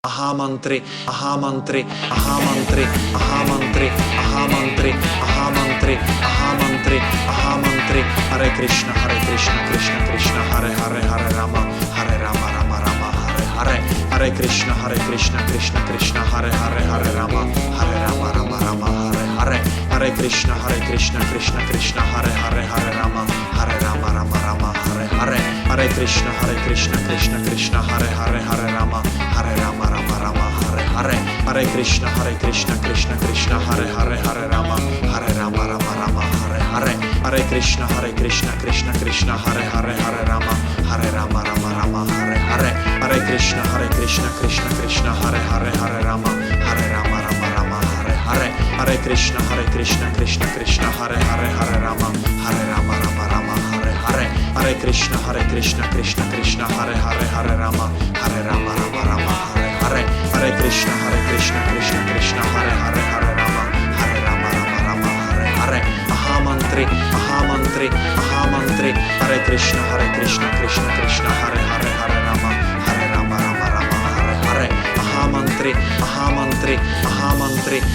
Ahamantri, Ahamantri, Ahamantri, Ahamantri, Ahamantri, Ahamantri, Ahamantri, Ahamantri, Hare Krishna, Krishna Krishna, Hare Hare, Hare Rama, Rama Rama, Hare Hare, Hare Krishna, Krishna Krishna, Hare Hare, Hare Rama, Rama Rama, Hare Hare, Hare Krishna, Krishna Krishna, Hare Hare, Hare Rama, Rama Rama, Hare Hare, Hare Krishna, Krishna Hare Hare, Hare Rama, Rama, Hare Hare, Hare Krishna, Krishna, Hare Hare, Hare Rama, Rama, Hare Hare, Hare Krishna, Krishna, Hare Hare, Hare Rama, Rama, Hare Hare, Hare Krishna, Krishna, Hare Hare, Hare Rama, Rama, Hare Hare, Hare Krishna, Krishna, Hare Hare, Hare Rama, Rama, Hare Hare, Hare Krishna, Krishna, Hare Hare, Hare Rama, Rama, Hare Hare, Hare Krishna, Krishna, Hare Hare, Hare Rama, Rama, Hare Hare, Ahamantri, Ahamantri, Ahamantri, Hare Krishna, Krishna, Hare Hare, Hare Rama, Rama, Hare Hare, Ahamantri, Ahamantri, Ahamantri.